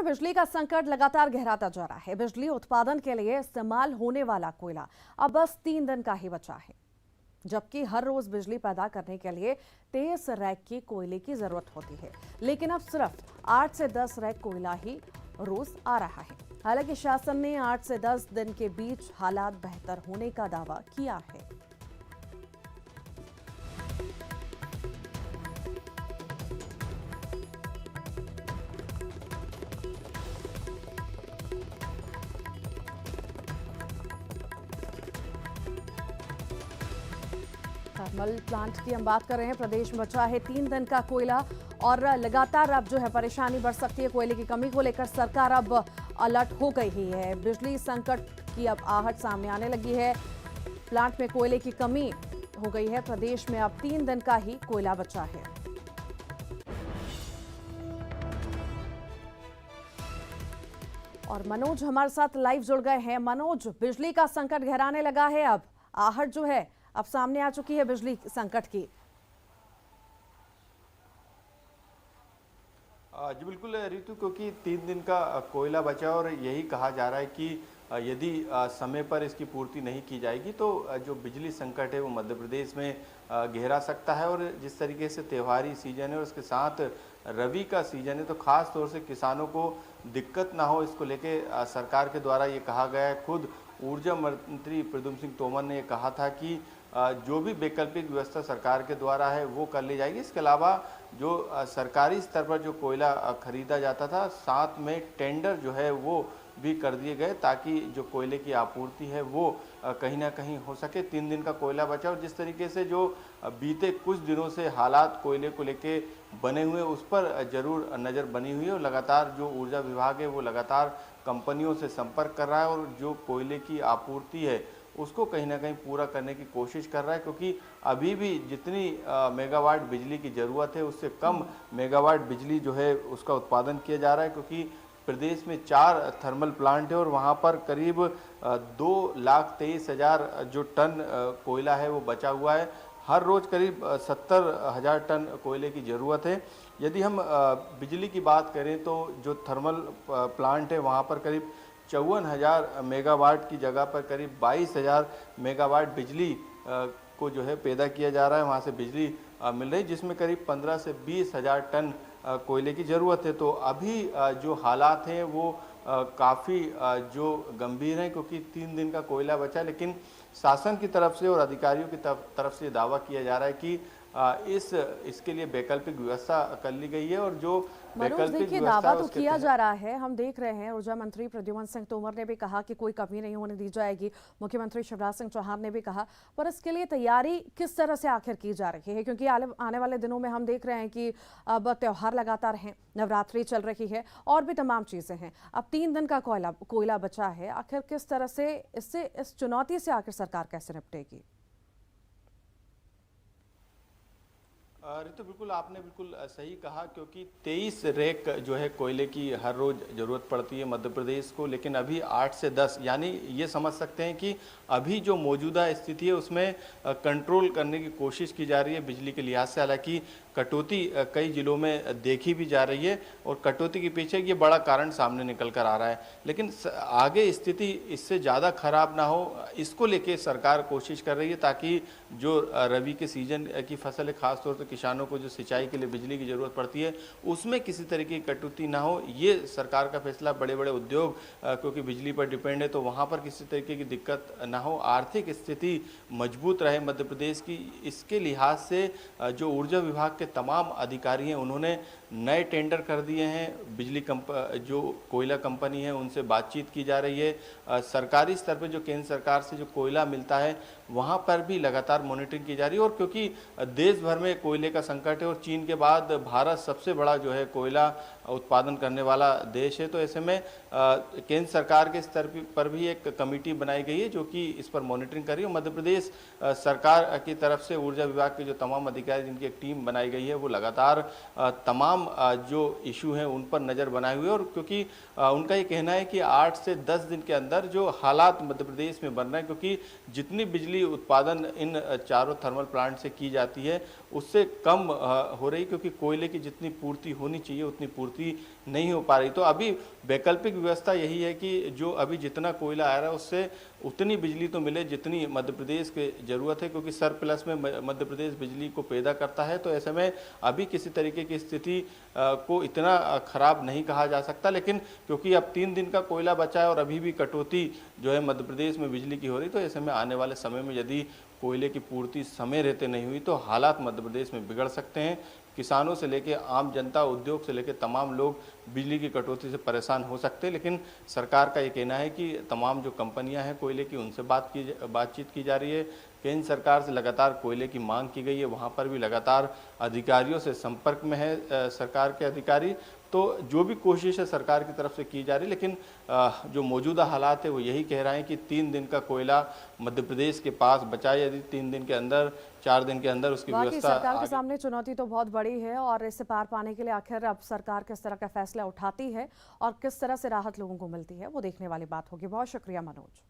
में बिजली का संकट लगातार गहराता जा रहा है। बिजली उत्पादन के लिए इस्तेमाल होने वाला कोयला अब बस 3 दिन का ही बचा है, जबकि हर रोज बिजली पैदा करने के लिए 23 रैक की कोयले की जरूरत होती है। लेकिन अब सिर्फ 8 से 10 रैक कोयला ही रोज आ रहा है। हालांकि शासन ने 8 से 10 दिन के बीच हालात बेहतर होने का दावा किया है। थर्मल प्लांट की हम बात कर रहे हैं। प्रदेश में बचा है 3 दिन का कोयला और लगातार अब जो है परेशानी बढ़ सकती है। कोयले की कमी को लेकर सरकार अब अलर्ट हो गई ही है। बिजली संकट की अब आहट सामने आने लगी है। प्लांट में कोयले की कमी हो गई है। प्रदेश में अब 3 दिन का ही कोयला बचा है। और मनोज हमारे साथ लाइव जुड़ गए हैं। मनोज, बिजली का संकट गहराने लगा है। अब आहट जो है अब सामने आ चुकी है बिजली संकट की। जी बिल्कुल रितु, क्योंकि 3 दिन का कोयला बचा और यही कहा जा रहा है कि यदि समय पर इसकी पूर्ति नहीं की जाएगी तो जो बिजली संकट है वो मध्य प्रदेश में गहरा सकता है। और जिस तरीके से त्योहारी सीजन है और उसके साथ रबी का सीजन है, तो ख़ास तौर से किसानों को दिक्कत ना हो, इसको लेके सरकार के द्वारा ये कहा गया है। खुद ऊर्जा मंत्री प्रद्युम्न सिंह तोमर ने कहा था कि जो भी वैकल्पिक व्यवस्था सरकार के द्वारा है वो कर ली जाएगी। इसके अलावा जो सरकारी स्तर पर जो कोयला खरीदा जाता था, साथ में टेंडर जो है वो भी कर दिए गए ताकि जो कोयले की आपूर्ति है वो कहीं ना कहीं हो सके। 3 दिन का कोयला बचा और जिस तरीके से जो बीते कुछ दिनों से हालात कोयले को लेके बने हुए उस पर जरूर नज़र बनी हुई है। और लगातार जो ऊर्जा विभाग है वो लगातार कंपनियों से संपर्क कर रहा है और जो कोयले की आपूर्ति है उसको कहीं ना कहीं पूरा करने की कोशिश कर रहा है, क्योंकि अभी भी जितनी मेगावाट बिजली की ज़रूरत है उससे कम मेगावाट बिजली जो है उसका उत्पादन किया जा रहा है। क्योंकि प्रदेश में 4 थर्मल प्लांट है और वहाँ पर करीब 2,23,000 जो टन कोयला है वो बचा हुआ है। हर रोज़ करीब 70,000 टन कोयले की ज़रूरत है। यदि हम बिजली की बात करें तो जो थर्मल प्लांट है वहाँ पर करीब 54,000 मेगावाट की जगह पर करीब 22,000 मेगावाट बिजली को जो है पैदा किया जा रहा है, वहाँ से बिजली मिल रही है, जिसमें करीब 15 से 20,000 टन कोयले की ज़रूरत है। तो अभी जो हालात हैं वो काफ़ी जो गंभीर हैं, क्योंकि 3 दिन का कोयला बचा। लेकिन शासन की तरफ से और अधिकारियों की तरफ से दावा किया जा रहा है कि इसके लिए वैकल्पिक व्यवस्था कर ली गई है। और जो वैकल्पिक दावा तो किया जा रहा है, हम देख रहे हैं ऊर्जा मंत्री प्रद्युम्न सिंह तोमर ने भी कहा कि कोई कमी नहीं होने दी जाएगी। मुख्यमंत्री शिवराज सिंह चौहान ने भी कहा, पर इसके लिए तैयारी किस तरह से आखिर की जा रही है? क्योंकि आने वाले दिनों में हम देख रहे हैं कि अब त्योहार लगातार हैं, नवरात्रि चल रही है और भी तमाम चीजें हैं। अब 3 दिन का कोयला बचा है। आखिर किस तरह से इस चुनौती से आखिर सरकार कैसे निपटेगी? रितु, बिल्कुल आपने बिल्कुल सही कहा, क्योंकि 23 रैक जो है कोयले की हर रोज़ ज़रूरत पड़ती है मध्य प्रदेश को। लेकिन अभी 8 से 10, यानी ये समझ सकते हैं कि अभी जो मौजूदा स्थिति है उसमें कंट्रोल करने की कोशिश की जा रही है बिजली के लिहाज से। हालांकि कटौती कई ज़िलों में देखी भी जा रही है और कटौती के पीछे ये बड़ा कारण सामने निकल कर आ रहा है। लेकिन आगे स्थिति इससे ज़्यादा खराब ना हो, इसको लेके सरकार कोशिश कर रही है ताकि जो रबी के सीजन की फसल है, खासतौर से किसानों को जो सिंचाई के लिए बिजली की ज़रूरत पड़ती है, उसमें किसी तरीके की कटौती ना हो। ये सरकार का फैसला। बड़े बड़े उद्योग क्योंकि बिजली पर डिपेंड है, तो वहाँ पर किसी तरीके की दिक्कत ना हो, आर्थिक स्थिति मजबूत रहे मध्य प्रदेश की। इसके लिहाज से जो ऊर्जा विभाग के तमाम अधिकारी हैं उन्होंने नए टेंडर कर दिए हैं। बिजली जो कोयला कंपनी है उनसे बातचीत की जा रही है। सरकारी स्तर पर जो केंद्र सरकार से जो कोयला मिलता है वहाँ पर भी लगातार मॉनिटरिंग की जा रही है। और क्योंकि देश भर में कोयले का संकट है और चीन के बाद भारत सबसे बड़ा जो है कोयला उत्पादन करने वाला देश है, तो ऐसे में केंद्र सरकार के स्तर पर भी एक कमेटी बनाई गई है जो कि इस पर मॉनिटरिंग कर रही है। मध्य प्रदेश सरकार की तरफ से ऊर्जा विभाग के जो तमाम अधिकारी, जिनकी एक टीम बनाई गई है, वो लगातार तमाम जो इशू हैं उन पर नज़र बनाए हुए। और क्योंकि उनका ये कहना है कि 8 से 10 दिन के अंदर जो हालात मध्य प्रदेश में बन रहे हैं, क्योंकि जितनी बिजली उत्पादन इन चारों थर्मल प्लांट से की जाती है उससे कम हो रही, क्योंकि कोयले की जितनी पूर्ति होनी चाहिए उतनी पूर्ति नहीं हो पा रही। तो अभी वैकल्पिक व्यवस्था यही है कि जो अभी जितना कोयला आ रहा है उससे उतनी बिजली तो मिले जितनी मध्य प्रदेश की ज़रूरत है, क्योंकि सरप्लस में मध्य प्रदेश बिजली को पैदा करता है। तो ऐसे में अभी किसी तरीके की स्थिति को इतना खराब नहीं कहा जा सकता, लेकिन क्योंकि अब 3 दिन का कोयला बचा है और अभी भी कटौती जो है मध्य प्रदेश में बिजली की हो रही, तो ऐसे में आने वाले समय में यदि कोयले की पूर्ति समय रहते नहीं हुई तो हालात मध्य प्रदेश में बिगड़ सकते हैं। किसानों से लेके आम जनता, उद्योग से लेके तमाम लोग बिजली की कटौती से परेशान हो सकते हैं। लेकिन सरकार का ये कहना है कि तमाम जो कंपनियां हैं कोयले की, उनसे बातचीत की जा रही है। केंद्र सरकार से लगातार कोयले की मांग की गई है, वहाँ पर भी लगातार अधिकारियों से संपर्क में है सरकार के अधिकारी। तो जो भी कोशिश है सरकार की तरफ से की जा रही है, लेकिन जो मौजूदा हालात है वो यही कह रहे हैं कि 3 दिन का कोयला मध्य प्रदेश के पास बचा है। यदि 3 दिन के अंदर, 4 दिन के अंदर उसकी बाकी व्यवस्था सरकार के सामने चुनौती तो बहुत बड़ी है और इससे पार पाने के लिए आखिर अब सरकार किस तरह का फैसला उठाती है और किस तरह से राहत लोगों को मिलती है, वो देखने वाली बात होगी। बहुत शुक्रिया मनोज।